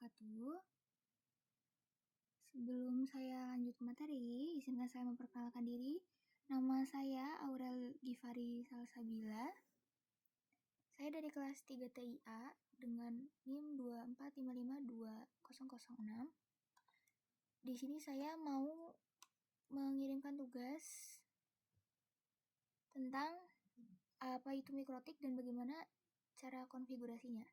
wabarakatuh. Sebelum saya lanjut materi, izinkan saya memperkenalkan diri. Nama saya Aurel Givari Salsabila. Saya dari kelas 3 TIA dengan NIM 245520006. Di sini saya mau mengirimkan tugas tentang apa itu mikrotik dan bagaimana cara konfigurasinya.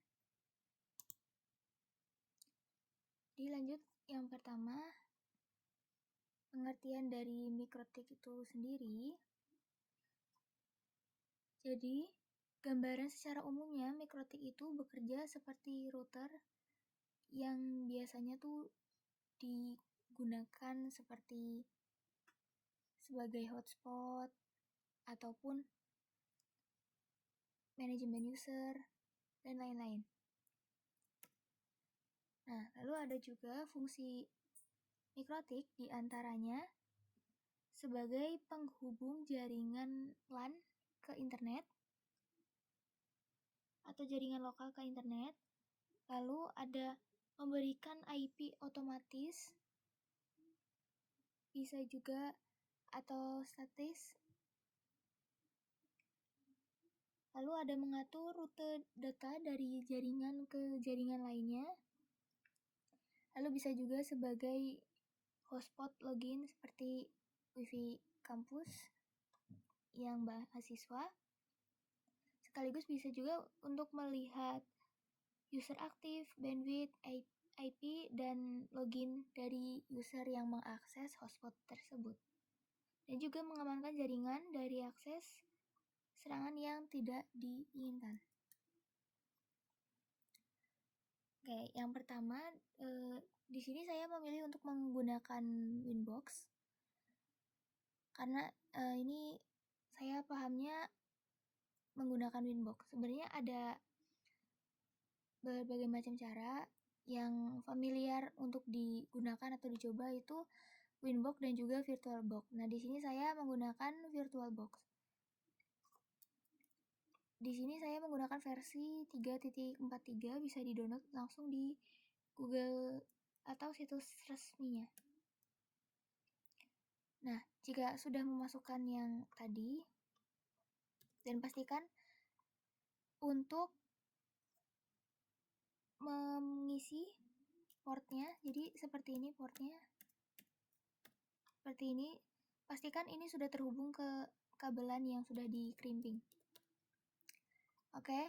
Dilanjut yang pertama, pengertian dari mikrotik itu sendiri. Jadi, gambaran secara umumnya mikrotik itu bekerja seperti router yang biasanya tuh digunakan seperti sebagai hotspot ataupun manajemen user dan lain-lain. Nah, lalu ada juga fungsi mikrotik diantaranya sebagai penghubung jaringan LAN ke internet atau jaringan lokal ke internet. Lalu ada memberikan IP otomatis, bisa juga atau statis. Lalu ada mengatur rute data dari jaringan ke jaringan lainnya. Lalu bisa juga sebagai hotspot login seperti wifi kampus yang mahasiswa. Sekaligus bisa juga untuk melihat user aktif, bandwidth, IP, dan login dari user yang mengakses hotspot tersebut. Dan juga mengamankan jaringan dari akses serangan yang tidak diinginkan. Oke, yang pertama, di sini saya memilih untuk menggunakan Winbox karena ini saya pahamnya menggunakan Winbox. Sebenarnya ada berbagai macam cara. Yang familiar untuk digunakan atau dicoba itu Winbox dan juga VirtualBox. Nah, di sini saya menggunakan VirtualBox. Di sini saya menggunakan versi 3.43, bisa di-download langsung di Google atau situs resminya. Nah, jika sudah memasukkan yang tadi, dan pastikan untuk mengisi portnya, jadi seperti ini portnya. Seperti ini, pastikan ini sudah terhubung ke kabelan yang sudah di-crimping. Oke,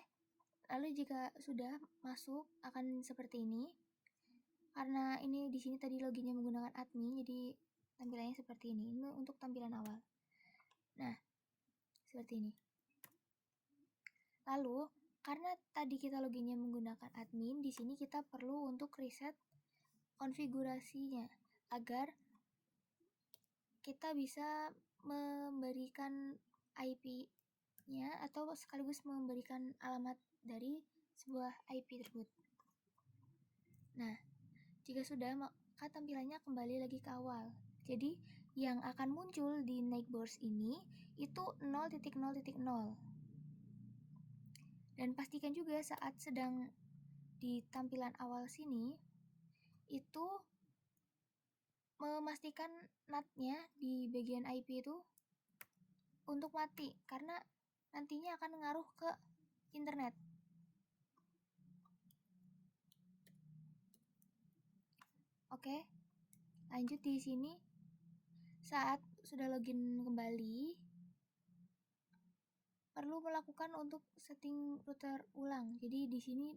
lalu jika sudah masuk akan seperti ini. Karena ini di sini tadi loginnya menggunakan admin, jadi tampilannya seperti ini. Ini untuk tampilan awal. Nah, seperti ini. Lalu, karena tadi kita loginnya menggunakan admin, di sini kita perlu untuk reset konfigurasinya agar kita bisa memberikan IP-nya atau sekaligus memberikan alamat dari sebuah IP tersebut. Nah, jika sudah, maka tampilannya kembali lagi ke awal. Jadi, yang akan muncul di Nightboards ini itu 0.0.0. Dan pastikan juga saat sedang di tampilan awal sini, itu memastikan NAT-nya di bagian IP itu untuk mati, karena nantinya akan ngaruh ke internet. Oke, lanjut di sini. Saat sudah login kembali, perlu melakukan untuk setting router ulang. Jadi di sini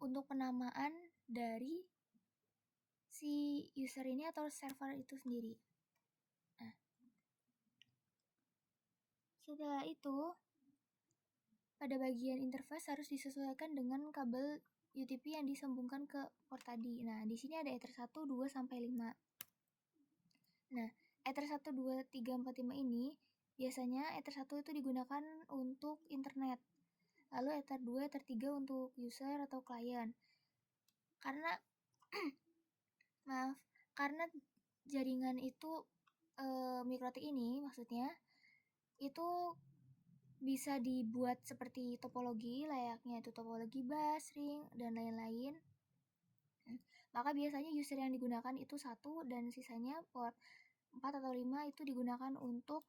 untuk penamaan dari si user ini atau server itu sendiri. Nah, setelah itu pada bagian interface harus disesuaikan dengan kabel UTP yang disambungkan ke port tadi. Nah, di sini ada Ether 1, 2 sampai 5. Nah, Ether 1, 2, 3, 4, 5 ini biasanya Ether 1 itu digunakan untuk internet. Lalu Ether 2, Ether 3 untuk user atau klien. Karena karena jaringan itu mikrotik ini maksudnya itu bisa dibuat seperti topologi layaknya itu topologi bus, ring, dan lain-lain. Maka biasanya user yang digunakan itu 1 dan sisanya port 4 atau 5 itu digunakan untuk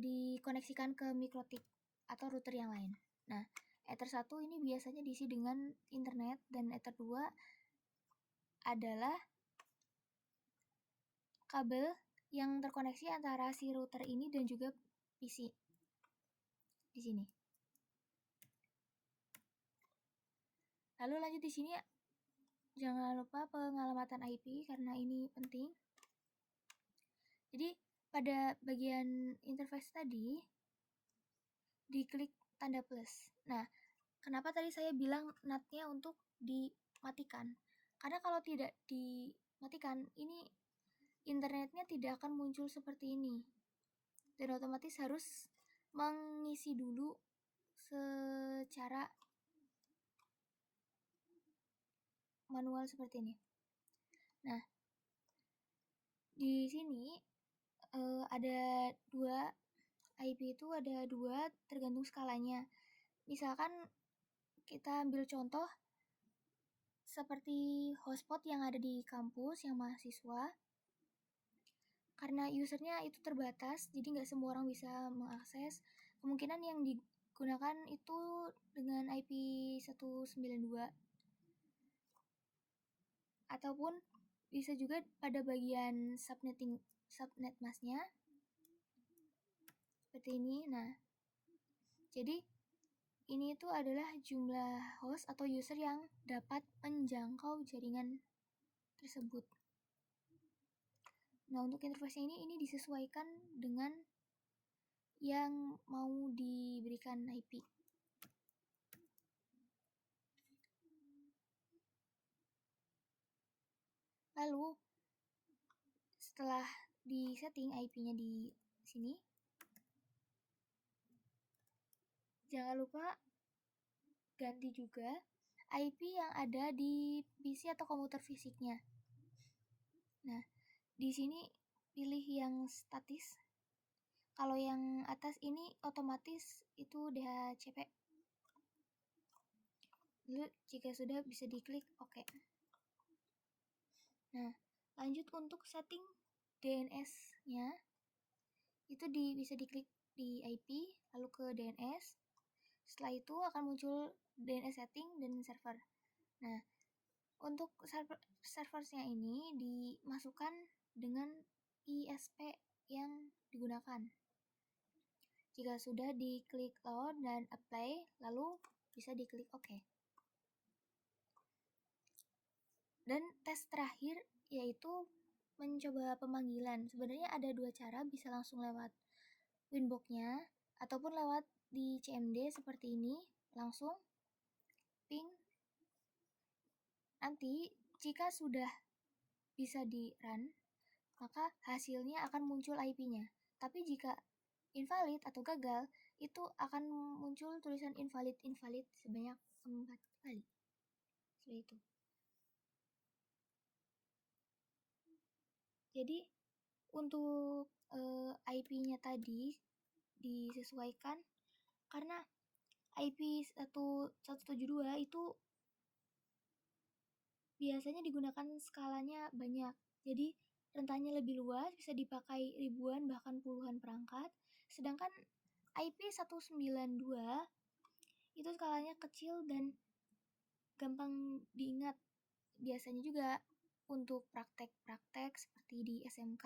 dikoneksikan ke mikrotik atau router yang lain. Nah, Ether 1 ini biasanya diisi dengan internet dan Ether 2 adalah kabel yang terkoneksi antara si router ini dan juga PC di sini. Lalu lanjut di sini, jangan lupa pengalamatan IP karena ini penting. Jadi pada bagian interface tadi diklik tanda plus. Nah, kenapa tadi saya bilang NAT-nya untuk dimatikan? Karena kalau tidak dimatikan, ini internetnya tidak akan muncul seperti ini. Dan otomatis harus mengisi dulu secara manual seperti ini. Nah, di sini ada 2 IP itu ada 2 tergantung skalanya. Misalkan kita ambil contoh seperti hotspot yang ada di kampus yang mahasiswa, karena usernya itu terbatas, jadi nggak semua orang bisa mengakses. Kemungkinan yang digunakan itu dengan IP 192 ataupun bisa juga pada bagian subnet masknya seperti ini. Nah, jadi ini itu adalah jumlah host atau user yang dapat menjangkau jaringan tersebut. Nah, untuk interface ini disesuaikan dengan yang mau diberikan IP. Lalu setelah di setting IP-nya di sini, jangan lupa ganti juga IP yang ada di PC atau komputer fisiknya. Nah, di sini pilih yang statis. Kalau yang atas ini otomatis itu DHCP. Lalu jika sudah bisa diklik OK. Nah, lanjut untuk setting DNS-nya. Itu bisa diklik di IP, lalu ke DNS. Setelah itu akan muncul DNS setting dan server. Nah, untuk servernya ini dimasukkan dengan ISP yang digunakan. Jika sudah diklik load dan apply, lalu bisa diklik OK. Dan tes terakhir yaitu mencoba pemanggilan. Sebenarnya ada 2 cara, bisa langsung lewat Winbox-nya ataupun lewat di CMD seperti ini, langsung ping. Nanti jika sudah bisa di run, maka hasilnya akan muncul IP-nya. Tapi jika invalid atau gagal, itu akan muncul tulisan invalid sebanyak 4 kali. Seperti itu. Jadi untuk IP-nya tadi disesuaikan karena IP 172 itu biasanya digunakan skalanya banyak. Jadi rentannya lebih luas, bisa dipakai ribuan bahkan puluhan perangkat. Sedangkan IP 192 itu skalanya kecil dan gampang diingat. Biasanya juga untuk praktek-praktek seperti di SMK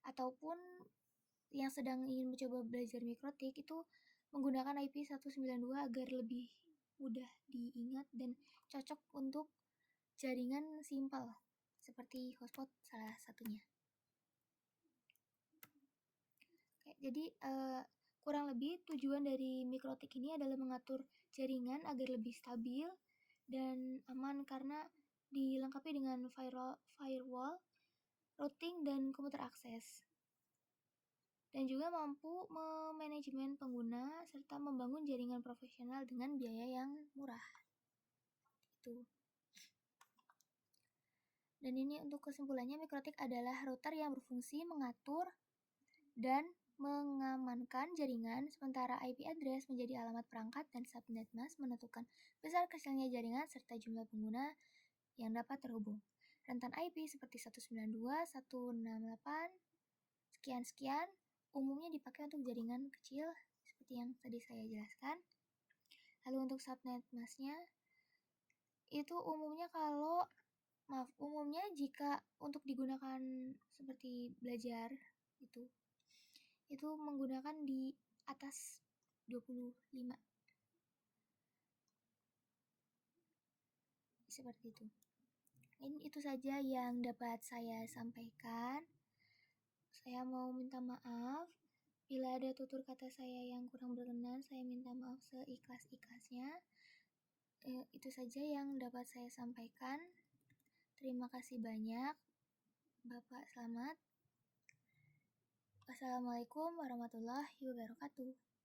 ataupun yang sedang ingin mencoba belajar mikrotik itu menggunakan IP 192 agar lebih mudah diingat dan cocok untuk jaringan simpel seperti hotspot salah satunya. Oke, jadi kurang lebih tujuan dari mikrotik ini adalah mengatur jaringan agar lebih stabil dan aman karena dilengkapi dengan firewall, routing, dan komputer akses. Dan juga mampu memanajemen pengguna serta membangun jaringan profesional dengan biaya yang murah. Itu. Dan ini untuk kesimpulannya, mikrotik adalah router yang berfungsi mengatur dan mengamankan jaringan, sementara IP address menjadi alamat perangkat dan subnet mask menentukan besar kecilnya jaringan serta jumlah pengguna yang dapat terhubung. Rentan IP seperti 192, 168, sekian-sekian umumnya dipakai untuk jaringan kecil seperti yang tadi saya jelaskan. Lalu untuk subnet masknya itu umumnya jika untuk digunakan seperti belajar itu menggunakan di atas 25. Seperti itu. Ini itu saja yang dapat saya sampaikan. Saya mau minta maaf bila ada tutur kata saya yang kurang berkenan. Saya minta maaf seikhlas-ikhlasnya. Itu saja yang dapat saya sampaikan. Terima kasih banyak, Bapak. Selamat. Wassalamualaikum warahmatullahi wabarakatuh.